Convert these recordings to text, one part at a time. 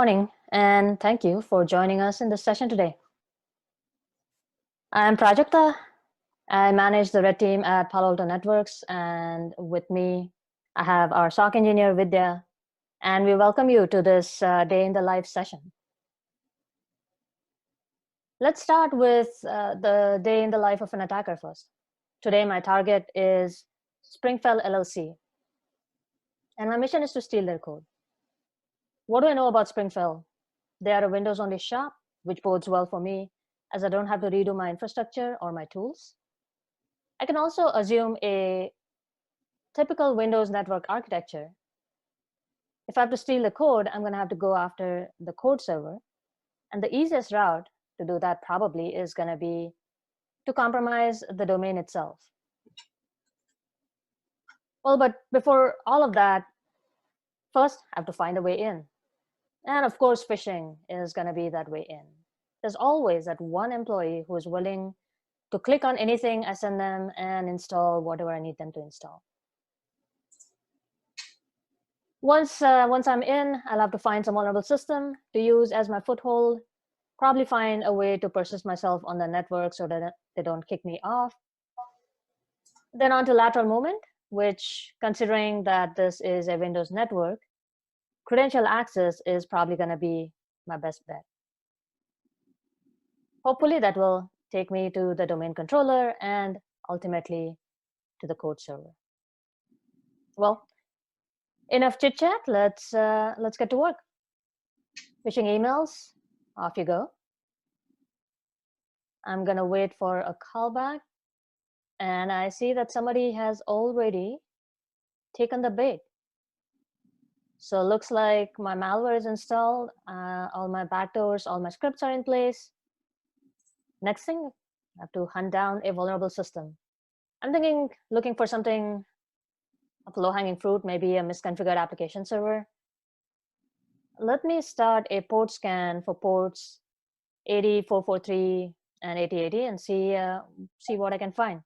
morning, and thank you for joining us in this session today. I'm Prajakta. I manage the red team at Palo Alto Networks, and with me, I have our SOC engineer, Vidya, and we welcome you to this day in the life session. Let's start with the day in the life of an attacker first. Today, my target is Springfell LLC, and my mission is to steal their code. What do I know about Springfell? They are a Windows-only shop, which bodes well for me, as I don't have to redo my infrastructure or my tools. I can also assume a typical Windows network architecture. If I have to steal the code, I'm going to have to go after the code server. And the easiest route to do that probably is going to be to compromise the domain itself. Well, but before all of that, first I have to find a way in. And of course, phishing is going to be that way in. There's always that one employee who is willing to click on anything I send them and install whatever I need them to install. Once I'm in, I'll have to find some vulnerable system to use as my foothold, probably find a way to persist myself on the network so that they don't kick me off. Then on to lateral movement, which, considering that this is a Windows network, credential access is probably going to be my best bet. Hopefully that will take me to the domain controller and ultimately to the code server. Well, enough chit chat. Let's get to work. Phishing emails, off you go. I'm gonna wait for a callback, and I see that somebody has already taken the bait. So it looks like my malware is installed, all my backdoors, all my scripts are in place. Next thing, I have to hunt down a vulnerable system. I'm looking for something of low-hanging fruit, maybe a misconfigured application server. Let me start a port scan for ports 8443 and 8080 and see what I can find.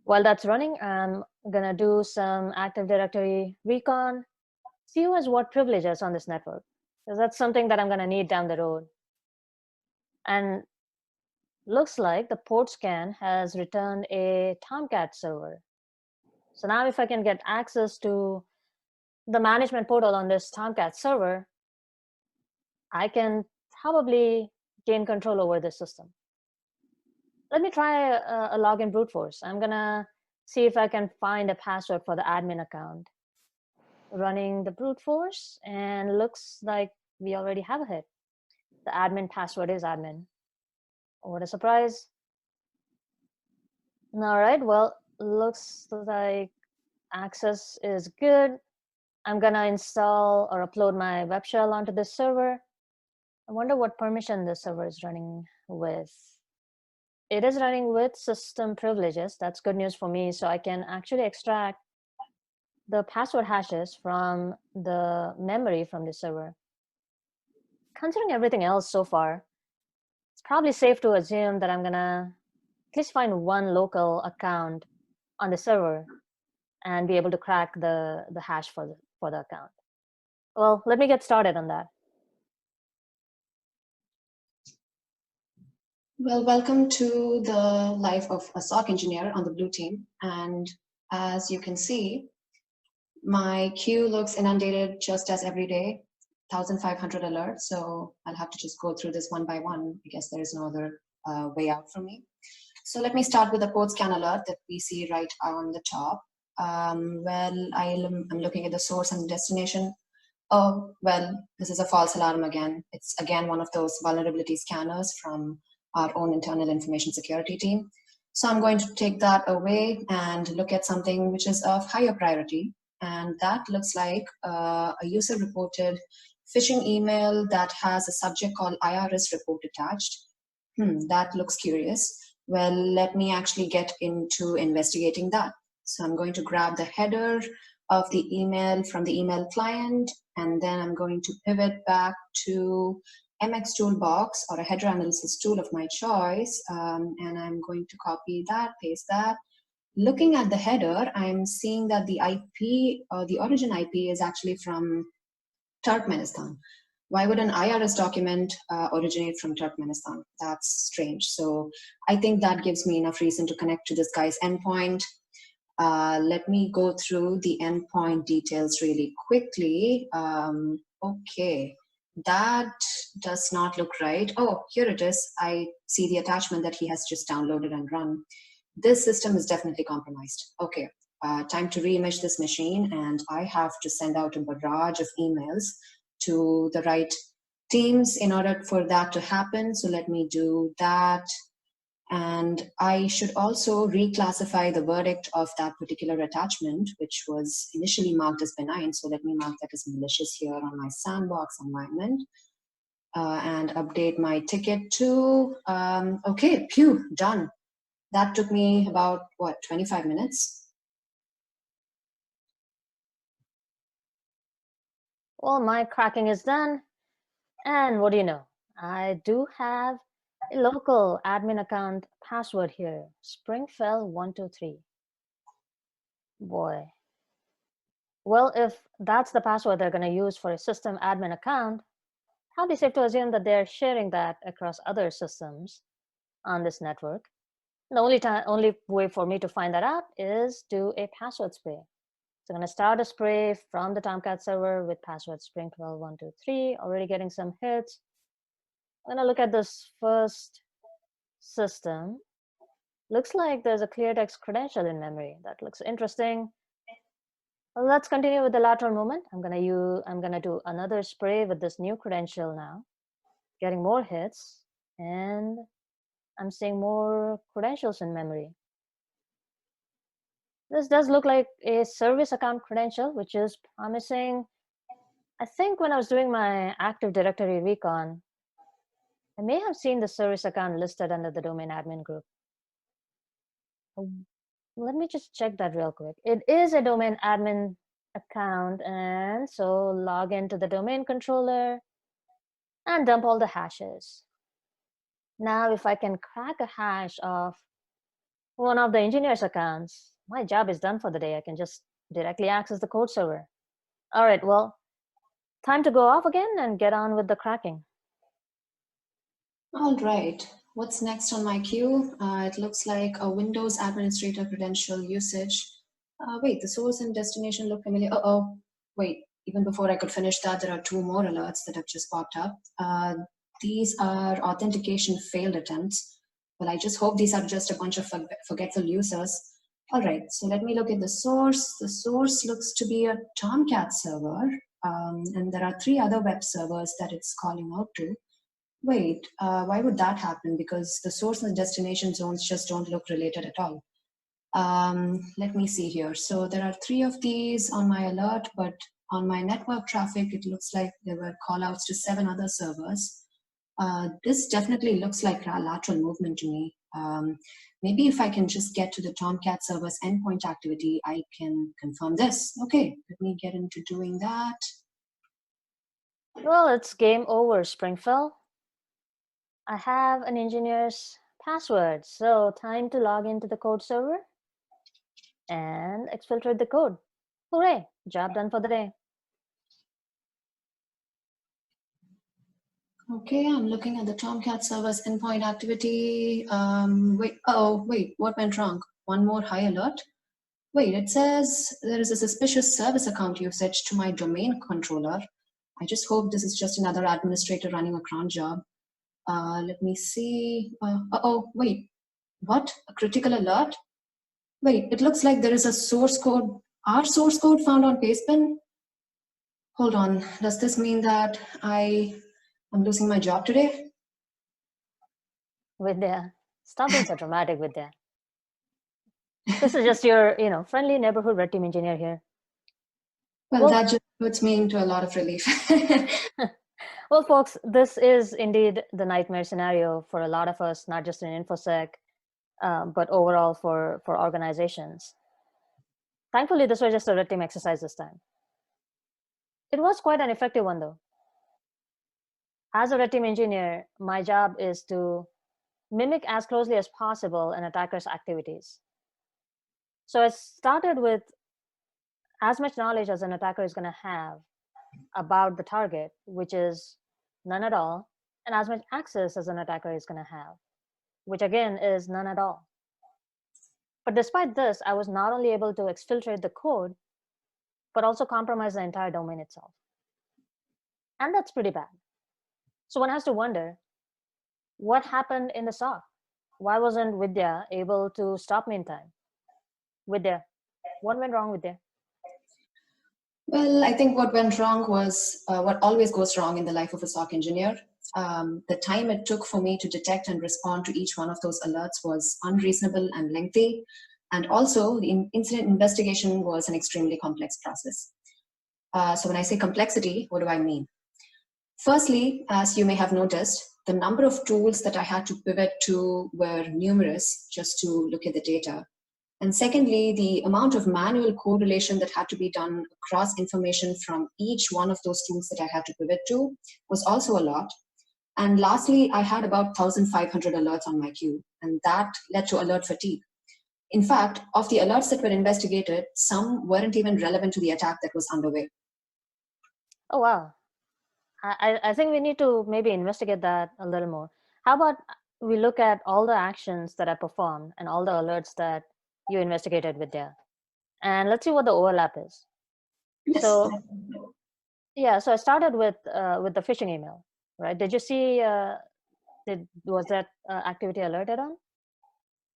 While that's running, I'm gonna do some Active Directory recon, see who has what privileges on this network, because that's something that I'm gonna need down the road. And looks like the port scan has returned a Tomcat server. So now if I can get access to the management portal on this Tomcat server, I can probably gain control over this system. Let me try a login brute force. I'm gonna see if I can find a password for the admin account. Running the brute force, and looks like we already have a hit. The admin password is admin. What a surprise. All right, well, looks like access is good. I'm gonna install or upload my web shell onto this server. I wonder what permission this server is running with. It is running with system privileges. That's good news for me. So I can actually extract the password hashes from the memory from the server. Considering everything else so far, it's probably safe to assume that I'm gonna at least find one local account on the server and be able to crack the hash for the account. Well, let me get started on that. Well, welcome to the life of a SOC engineer on the blue team. And as you can see, my queue looks inundated just as every day, 1,500 alerts. So I'll have to just go through this one by one. I guess there is no other way out for me. So let me start with the port scan alert that we see right on the top. Well, I'm looking at the source and destination. Oh, well, this is a false alarm again. It's again one of those vulnerability scanners from our own internal information security team. So I'm going to take that away and look at something which is of higher priority. And that looks like a user reported phishing email that has a subject called IRS report attached. That looks curious. Well, let me actually get into investigating that. So I'm going to grab the header of the email from the email client, and then I'm going to pivot back to MX Toolbox or a header analysis tool of my choice, and I'm going to copy that, paste that. Looking at the header, I'm seeing that the IP, or the origin IP, is actually from Turkmenistan. Why would an IRS document originate from Turkmenistan? That's strange. So I think that gives me enough reason to connect to this guy's endpoint. Let me go through the endpoint details really quickly. Okay, that does not look right. Oh, here it is. I see the attachment that he has just downloaded and run. This system is definitely compromised. Okay, time to reimage this machine, and I have to send out a barrage of emails to the right teams in order for that to happen. So let me do that. And I should also reclassify the verdict of that particular attachment, which was initially marked as benign. So let me mark that as malicious here on my sandbox environment, and update my ticket to, okay, phew, done. That took me about, what, 25 minutes? Well, my cracking is done. And what do you know? I do have a local admin account password here, Springfell123. Boy. Well, if that's the password they're going to use for a system admin account, probably safe to assume that they're sharing that across other systems on this network. The only way for me to find that out is do a password spray. So I'm going to start a spray from the Tomcat server with password Springfell123, already getting some hits. I'm going to look at this first system. Looks like there's a clear text credential in memory. That looks interesting. Well, let's continue with the lateral movement. I'm gonna do another spray with this new credential now, getting more hits, and I'm seeing more credentials in memory. This does look like a service account credential, which is promising. I think when I was doing my Active Directory recon, I may have seen the service account listed under the domain admin group. Let me just check that real quick. It is a domain admin account, and so log into the domain controller and dump all the hashes. Now, if I can crack a hash of one of the engineer's accounts, my job is done for the day. I can just directly access the code server. All right, well, time to go off again and get on with the cracking. All right, what's next on my queue? It looks like a Windows administrator credential usage. Wait, the source and destination look familiar. Uh-oh, wait, even before I could finish that, there are two more alerts that have just popped up. These are authentication failed attempts. Well, I just hope these are just a bunch of forgetful users. All right, so let me look at the source. The source looks to be a Tomcat server, and there are 3 other web servers that it's calling out to. Wait, why would that happen? Because the source and the destination zones just don't look related at all. Let me see here. So there are 3 of these on my alert, but on my network traffic, it looks like there were callouts to 7 other servers. This definitely looks like lateral movement to me. Maybe if I can just get to the Tomcat server's endpoint activity, I can confirm this. Okay, let me get into doing that. Well, it's game over, Springfell. I have an engineer's password, so time to log into the code server and exfiltrate the code. Hooray, job done for the day. Okay, I'm looking at the Tomcat server's endpoint activity. Wait, what went wrong? One more high alert? Wait, it says there is a suspicious service account usage to my domain controller. I just hope this is just another administrator running a cron job. Let me see. Wait, what? A critical alert? Wait, it looks like there is a source code, our source code found on Pastebin. Hold on, does this mean that I'm losing my job today? Vidya, stop being so dramatic, Vidya. This is just your, friendly neighborhood red team engineer here. Well, that just puts me into a lot of relief. Well, folks, this is indeed the nightmare scenario for a lot of us, not just in InfoSec, but overall for organizations. Thankfully, this was just a red team exercise this time. It was quite an effective one, though. As a red team engineer, my job is to mimic as closely as possible an attacker's activities. So I started with as much knowledge as an attacker is going to have about the target, which is none at all, and as much access as an attacker is going to have, which again is none at all. But despite this, I was not only able to exfiltrate the code, but also compromise the entire domain itself. And that's pretty bad. So one has to wonder, what happened in the SOC? Why wasn't Vidya able to stop me in time? Vidya, what went wrong with Vidya? Well, I think what went wrong was what always goes wrong in the life of a SOC engineer. The time it took for me to detect and respond to each one of those alerts was unreasonable and lengthy. And also, the incident investigation was an extremely complex process. So when I say complexity, what do I mean? Firstly, as you may have noticed, the number of tools that I had to pivot to were numerous just to look at the data. And secondly, the amount of manual correlation that had to be done across information from each one of those tools that I had to pivot to was also a lot. And lastly, I had about 1,500 alerts on my queue, and that led to alert fatigue. In fact, of the alerts that were investigated, some weren't even relevant to the attack that was underway. Oh, wow. I think we need to maybe investigate that a little more. How about we look at all the actions that I performed and all the alerts that you investigated, Vidya, and let's see what the overlap is. Yes. So yeah, so I started with the phishing email, right? Did you see? Was that activity alerted on?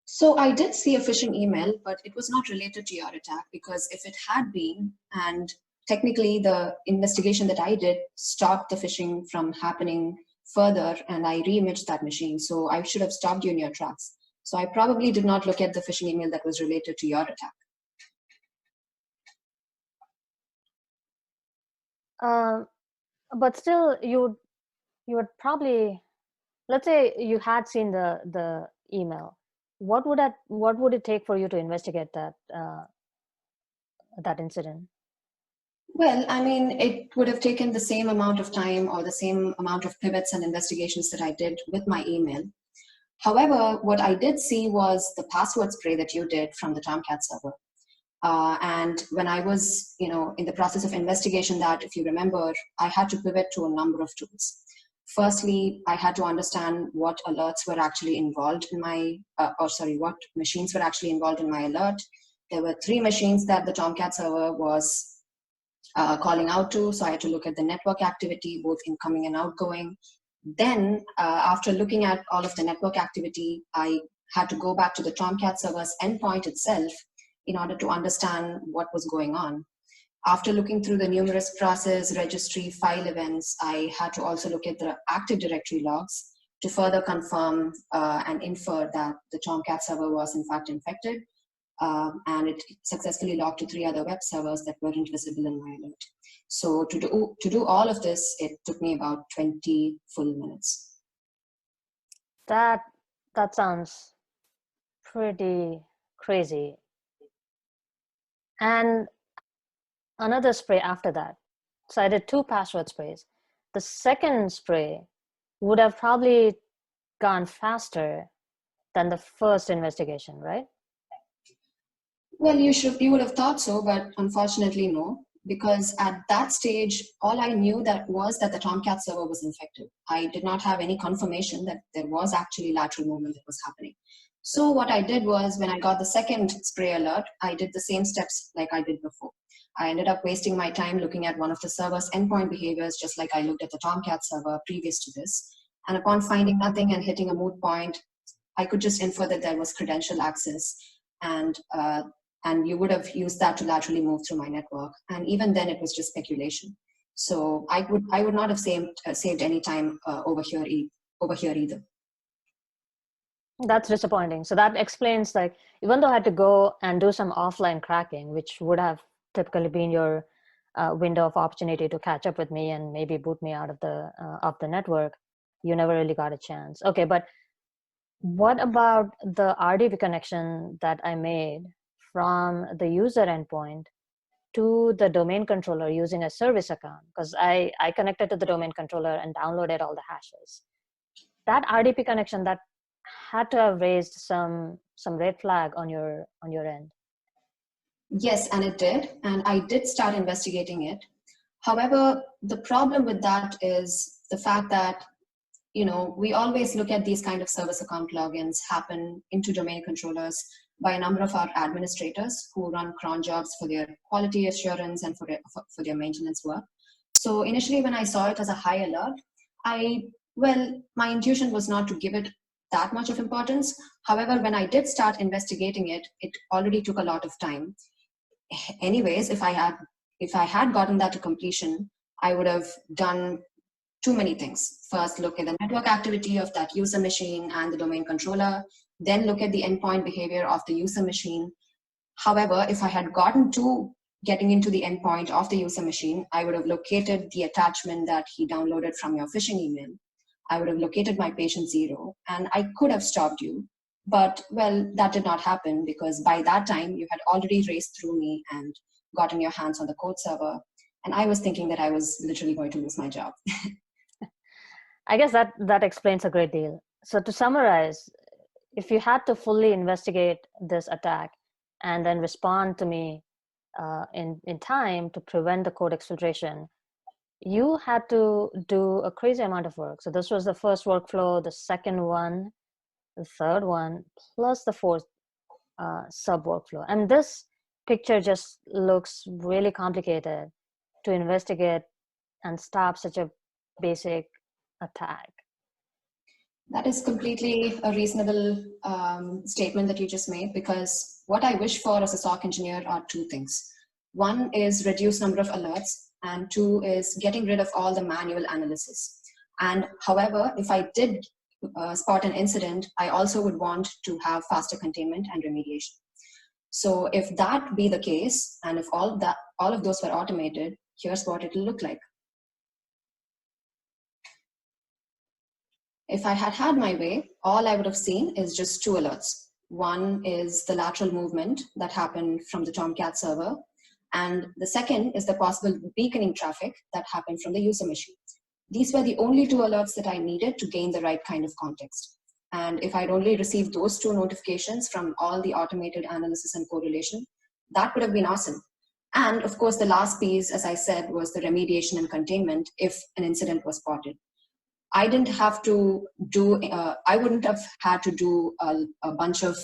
So I did see a phishing email, but it was not related to your attack because if it had been, and technically the investigation that I did stopped the phishing from happening further, and I reimaged that machine. So I should have stopped you in your tracks. So I probably did not look at the phishing email that was related to your attack. Uh, but still, you would probably, let's say you had seen the email. What would it take for you to investigate that incident? Well, I mean, it would have taken the same amount of time or the same amount of pivots and investigations that I did with my email. However, what I did see was the password spray that you did from the Tomcat server. And when I was, in the process of investigation that, if you remember, I had to pivot to a number of tools. Firstly, I had to understand what alerts were actually involved in my, what machines were actually involved in my alert. There were 3 machines that the Tomcat server was calling out to. So I had to look at the network activity, both incoming and outgoing. Then, after looking at all of the network activity, I had to go back to the Tomcat server's endpoint itself in order to understand what was going on. After looking through the numerous process, registry, file events, I had to also look at the Active Directory logs to further confirm and infer that the Tomcat server was in fact infected. And it successfully logged to 3 other web servers that weren't visible in my alert. So to do all of this, it took me about 20 full minutes. That that sounds pretty crazy. And another spray after that. So I did 2 password sprays. The second spray would have probably gone faster than the first investigation, right? Well, you would have thought so, but unfortunately, no. Because at that stage, all I knew that the Tomcat server was infected. I did not have any confirmation that there was actually lateral movement that was happening. So what I did was, when I got the second spray alert, I did the same steps like I did before. I ended up wasting my time looking at one of the server's endpoint behaviors, just like I looked at the Tomcat server previous to this. And upon finding nothing and hitting a moot point, I could just infer that there was credential access, and you would have used that to laterally move through my network. And even then, it was just speculation. So I would not have saved any time over here either. That's disappointing. So that explains, like, even though I had to go and do some offline cracking, which would have typically been your window of opportunity to catch up with me and maybe boot me out of the network, you never really got a chance. Okay, but what about the RDP connection that I made from the user endpoint to the domain controller using a service account? Because I connected to the domain controller and downloaded all the hashes. That RDP connection, that had to have raised some red flag on your end. Yes, and it did. And I did start investigating it. However, the problem with that is the fact that, we always look at these kind of service account logins happen into domain controllers by a number of our administrators who run cron jobs for their quality assurance and for their maintenance work. So initially when I saw it as a high alert, my intuition was not to give it that much of importance. However, when I did start investigating it, it already took a lot of time. Anyways, if I had gotten that to completion, I would have done too many things. First, look at the network activity of that user machine and the domain controller, then look at the endpoint behavior of the user machine. However, if I had gotten to getting into the endpoint of the user machine, I would have located the attachment that he downloaded from your phishing email. I would have located my patient 0, and I could have stopped you. But, well, that did not happen because by that time you had already raced through me and gotten your hands on the code server. And I was thinking that I was literally going to lose my job. I guess that explains a great deal. So to summarize, if you had to fully investigate this attack and then respond to me in time to prevent the code exfiltration, you had to do a crazy amount of work. So this was the first workflow, the second one, the third one, plus the fourth sub workflow. And this picture just looks really complicated to investigate and stop such a basic attack. That is completely a reasonable statement that you just made, because what I wish for as a SOC engineer are two things. One is reduce number of alerts, and two is getting rid of all the manual analysis. And however, if I did spot an incident, I also would want to have faster containment and remediation. So if that be the case, and if all of those were automated, here's what it will look like. If I had had my way, all I would have seen is just two alerts. One is the lateral movement that happened from the Tomcat server, and the second is the possible beaconing traffic that happened from the user machine. These were the only two alerts that I needed to gain the right kind of context. And if I'd only received those two notifications from all the automated analysis and correlation, that would have been awesome. And of course, the last piece, as I said, was the remediation and containment if an incident was spotted. I didn't have to do, I wouldn't have had to do a bunch of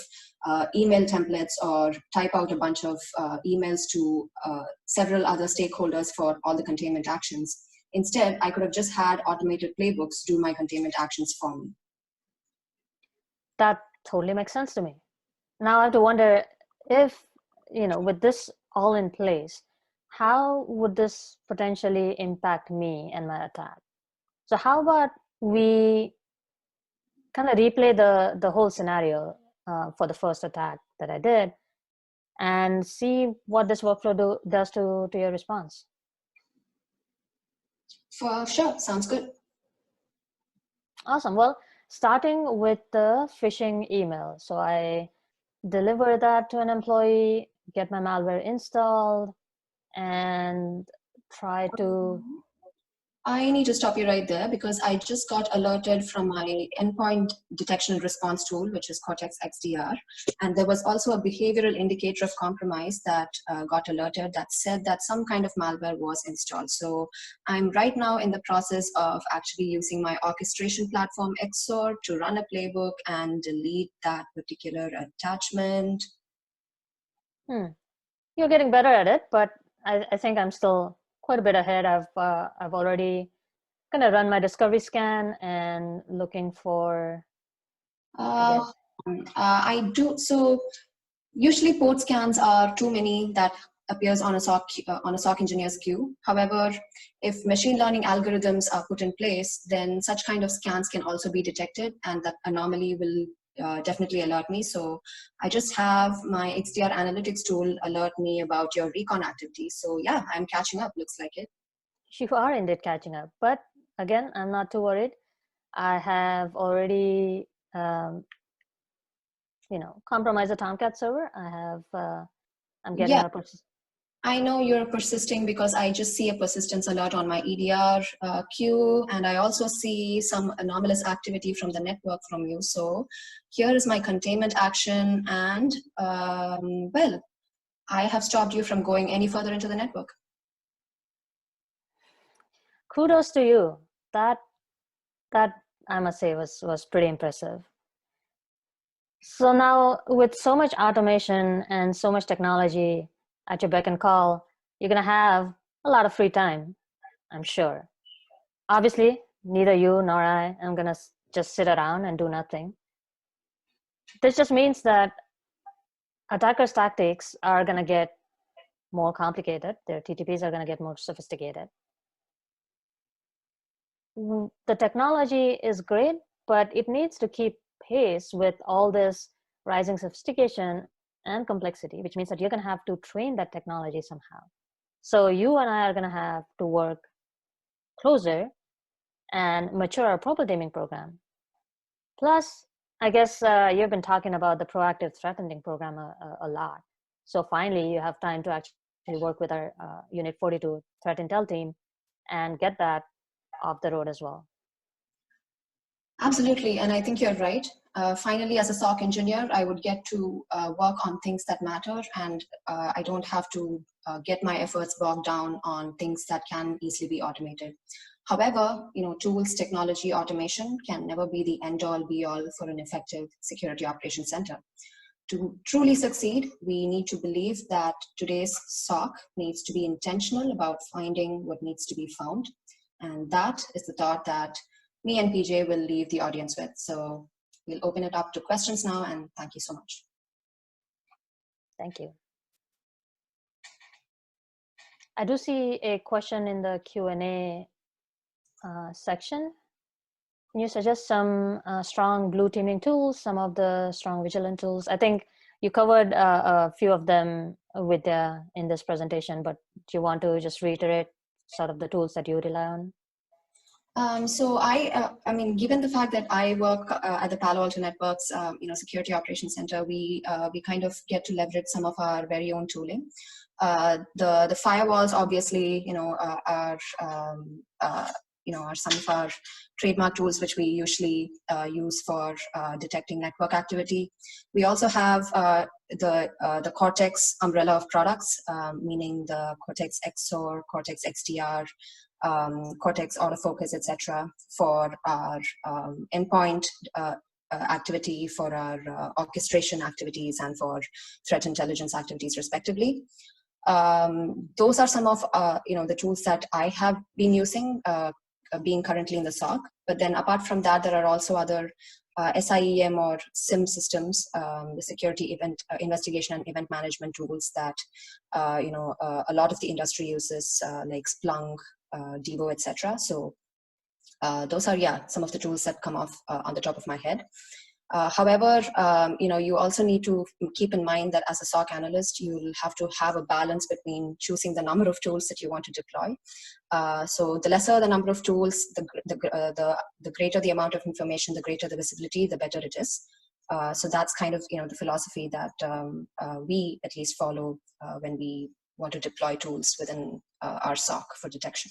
email templates or type out a bunch of emails to several other stakeholders for all the containment actions. Instead, I could have just had automated playbooks do my containment actions for me. That totally makes sense to me. Now I have to wonder if, with this all in place, how would this potentially impact me and my attack? So how about we kind of replay the whole scenario for the first attack that I did and see what this workflow does to your response. For sure, sounds good. Awesome. Well, starting with the phishing email. So I deliver that to an employee, get my malware installed, and try to... I need to stop you right there because I just got alerted from my endpoint detection and response tool, which is Cortex XDR. And there was also a behavioral indicator of compromise that got alerted that said that some kind of malware was installed. So I'm right now in the process of actually using my orchestration platform XOR to run a playbook and delete that particular attachment. You're getting better at it, but I think I'm still quite a bit ahead. I've already kind of run my discovery scan and looking for... I do. So usually port scans are too many that appears on a SOC engineer's queue. However, if machine learning algorithms are put in place, then such kind of scans can also be detected, and that anomaly will definitely alert me. So I just have my XDR analytics tool alert me about your recon activity. So yeah, I'm catching up, looks like it. You are indeed catching up, but again, I'm not too worried. I have already, compromised the Tomcat server. I'm getting a I know you're persisting because I just see a persistence alert on my EDR queue, and I also see some anomalous activity from the network from you. So here is my containment action, and well, I have stopped you from going any further into the network. kudos to you. That I must say was pretty impressive. So now, with so much automation and so much technology at your beck and call, you're going to have a lot of free time, I'm sure. Obviously, neither you nor I am going to just sit around and do nothing. This just means that attackers' tactics are going to get more complicated. Their TTPs are going to get more sophisticated. The technology is great, but it needs to keep pace with all this rising sophistication and complexity, which means that you're going to have to train that technology somehow. So you and I are going to have to work closer and mature our proper teaming program. Plus, I guess you've been talking about the proactive threat hunting program a lot. So finally, you have time to actually work with our Unit 42 threat intel team and get that off the road as well. Absolutely, and I think you're right. Finally, as a SOC engineer, I would get to work on things that matter, and I don't have to get my efforts bogged down on things that can easily be automated. However, tools, technology, automation can never be the end-all, be-all for an effective security operations center. To truly succeed, we need to believe that today's SOC needs to be intentional about finding what needs to be found, and that is the thought that me and PJ will leave the audience with. So we'll open it up to questions now, and thank you so much. Thank you. I do see a question in the Q&A section. Can you suggest some strong blue teaming tools, some of the strong vigilant tools? I think you covered a few of them Vidya in this presentation, but do you want to just reiterate sort of the tools that you rely on? So I mean, given the fact that I work at the Palo Alto Networks, Security Operations Center, we kind of get to leverage some of our very own tooling. The firewalls, obviously, are some of our trademark tools which we usually use for detecting network activity. We also have the Cortex umbrella of products, meaning the Cortex XOR, Cortex XDR, Cortex autofocus, etc., for our endpoint activity, for our orchestration activities, and for threat intelligence activities, respectively. Those are some of the tools that I have been using, being currently in the SOC. But then, apart from that, there are also other SIEM or SIM systems, the security event investigation and event management tools that a lot of the industry uses, like Splunk, Devo, etc. So those are some of the tools that come off on the top of my head. However, you also need to keep in mind that as a SOC analyst, you'll have to have a balance between choosing the number of tools that you want to deploy. So the lesser the number of tools, the greater the amount of information, the greater the visibility, the better it is. So that's kind of the philosophy that we at least follow when we want to deploy tools within our SOC for detection.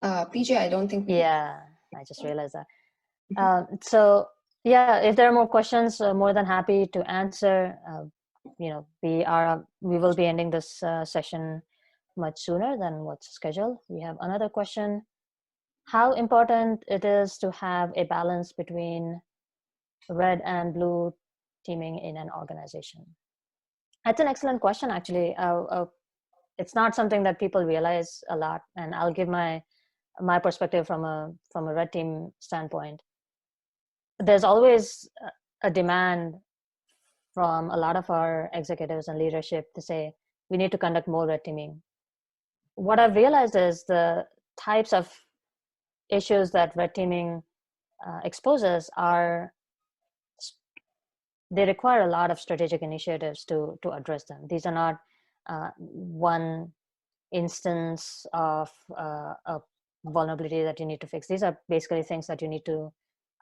PJ, I don't think. Yeah, I just realized that. So yeah, if there are more questions, more than happy to answer. We will be ending this session much sooner than what's scheduled. We have another question: how important it is to have a balance between red and blue teaming in an organization? That's an excellent question, actually. It's not something that people realize a lot, and I'll give my perspective from a red team standpoint. There's always a demand from a lot of our executives and leadership to say we need to conduct more red teaming. What I've realized is the types of issues that red teaming exposes they require a lot of strategic initiatives to address them. These are not one instance of a vulnerability that you need to fix. These are basically things that you need to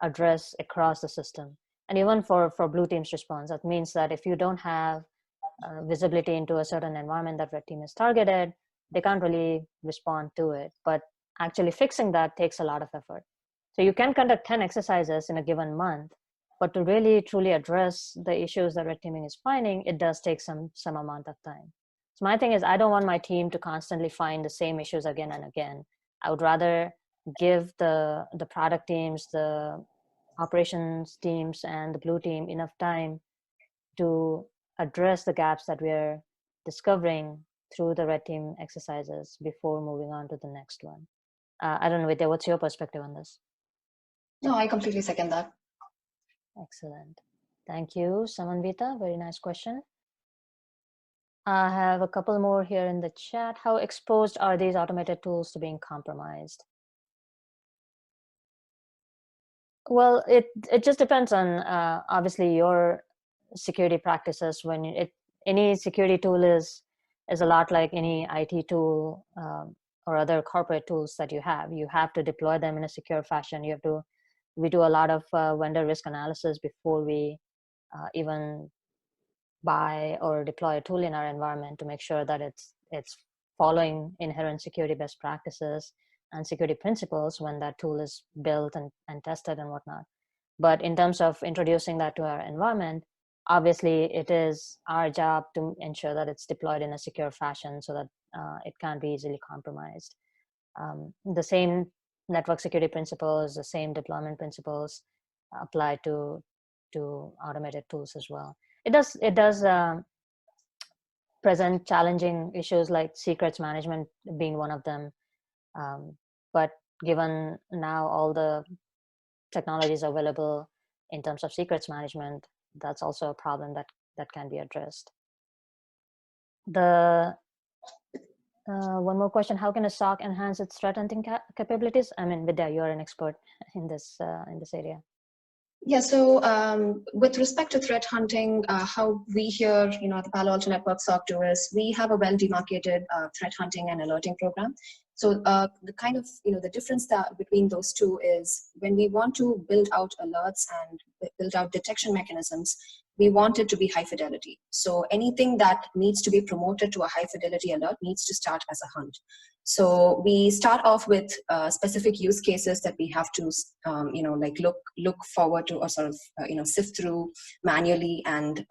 address across the system. And even for blue team's response, that means that if you don't have visibility into a certain environment that red team is targeted, they can't really respond to it. But actually fixing that takes a lot of effort. So you can conduct 10 exercises in a given month, But to really truly address the issues that red teaming is finding, it does take some amount of time. So my thing is, I don't want my team to constantly find the same issues again and again. I would rather give the product teams, the operations teams, and the blue team enough time to address the gaps that we're discovering through the red team exercises before moving on to the next one. I don't know, Vidya, what's your perspective on this? No, I completely second that. Excellent. Thank you, Samanvita. Very nice question. I have a couple more here in the chat. How exposed are these automated tools to being compromised? Well, it just depends on obviously your security practices. When any security tool is a lot like any IT tool or other corporate tools that you have. You have to deploy them in a secure fashion. We do a lot of vendor risk analysis before we even buy or deploy a tool in our environment to make sure that it's following inherent security best practices and security principles when that tool is built and tested and whatnot. But in terms of introducing that to our environment, obviously it is our job to ensure that it's deployed in a secure fashion so that it can't be easily compromised. The same network security principles, the same deployment principles apply to automated tools as well. It does present challenging issues like secrets management being one of them. But given now all the technologies available in terms of secrets management, that's also a problem that can be addressed. The one more question: how can a SOC enhance its threat hunting capabilities? I mean, Vidya, you're an expert in this area. Yeah, so with respect to threat hunting, how we here, at the Palo Alto Network SOC do is we have a well-demarcated threat hunting and alerting program. So the kind of, the difference between those two is when we want to build out alerts and build out detection mechanisms, we want it to be high fidelity. So anything that needs to be promoted to a high fidelity alert needs to start as a hunt. So we start off with specific use cases that we have to, like look forward to or sort of, sift through manually and,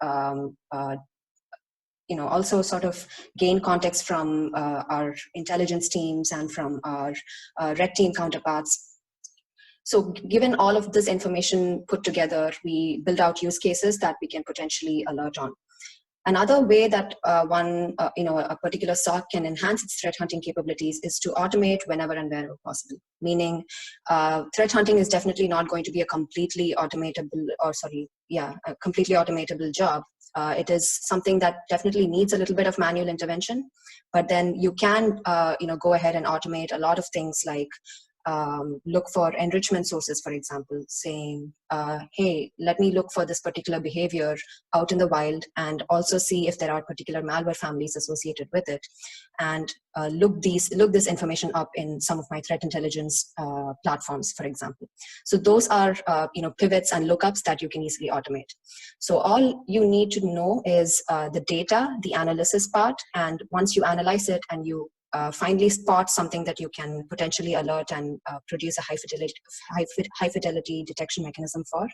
also sort of gain context from our intelligence teams and from our red team counterparts. So given all of this information put together, we build out use cases that we can potentially alert on. Another way that a particular SOC can enhance its threat hunting capabilities is to automate whenever and wherever possible. Meaning, threat hunting is definitely not going to be a completely automatable job. It is something that definitely needs a little bit of manual intervention, but then you can, go ahead and automate a lot of things like look for enrichment sources, for example, saying, hey, let me look for this particular behavior out in the wild and also see if there are particular malware families associated with it, and look this information up in some of my threat intelligence platforms, for example. So those are pivots and lookups that you can easily automate. So all you need to know is the data, the analysis part, and once you analyze it and you finally spot something that you can potentially alert and produce a high fidelity detection mechanism for,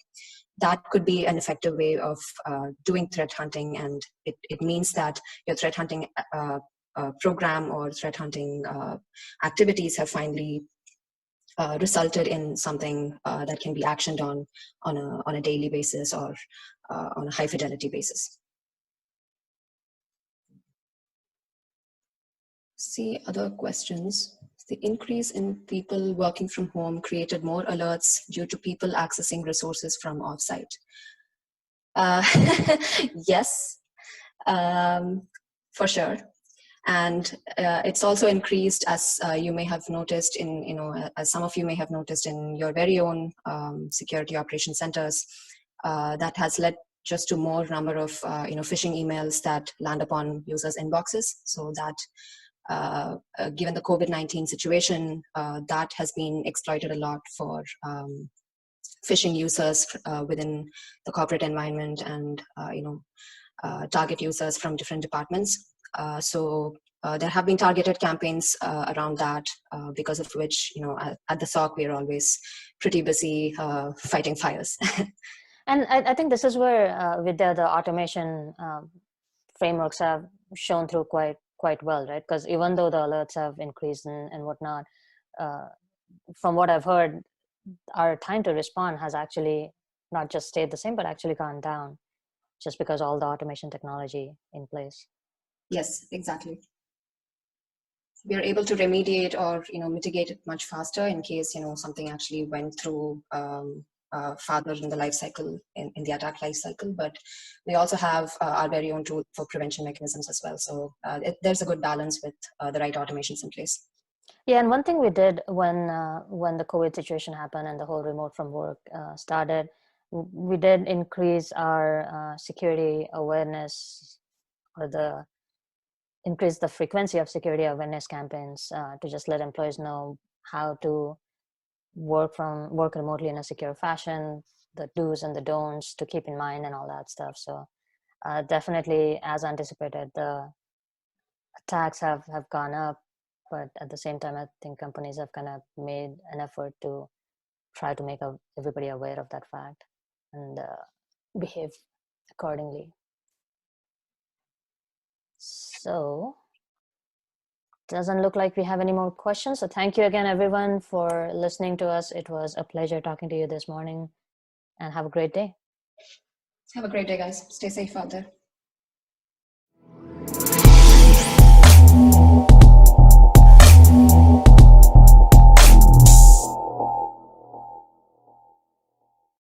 that could be an effective way of doing threat hunting. And it means that your threat hunting program or threat hunting activities have finally resulted in something that can be actioned on a daily basis or on a high fidelity basis. See other questions. The increase in people working from home created more alerts due to people accessing resources from offsite. Yes, for sure. And it's also increased, as you may have noticed as some of you may have noticed in your very own security operation centers, that has led just to more number of phishing emails that land upon users' inboxes. So that given the COVID-19 situation, that has been exploited a lot for phishing users within the corporate environment and target users from different departments. So there have been targeted campaigns around that, because of which, at the SOC, we're always pretty busy fighting fires. And I think this is where Vidya, the automation frameworks have shown through quite well, right? Because even though the alerts have increased and whatnot, uh, from what I've heard, our time to respond has actually not just stayed the same, but actually gone down, just because all the automation technology in place. Yes, exactly. We are able to remediate or mitigate it much faster in case something actually went through farther in the life cycle, in the attack life cycle. But we also have our very own tool for prevention mechanisms as well. So there's a good balance with the right automations in place. Yeah, and one thing we did when the COVID situation happened and the whole remote from work started, we did increase our security awareness, or increase the frequency of security awareness campaigns to just let employees know how to work remotely in a secure fashion, the do's and the don'ts to keep in mind, and all that stuff. So definitely, as anticipated, the attacks have gone up, but at the same time, I think companies have kind of made an effort to try to make everybody aware of that fact and behave accordingly. So doesn't look like we have any more questions. So thank you again, everyone, for listening to us. It was a pleasure talking to you this morning, and have a great day. Have a great day, guys. Stay safe out there.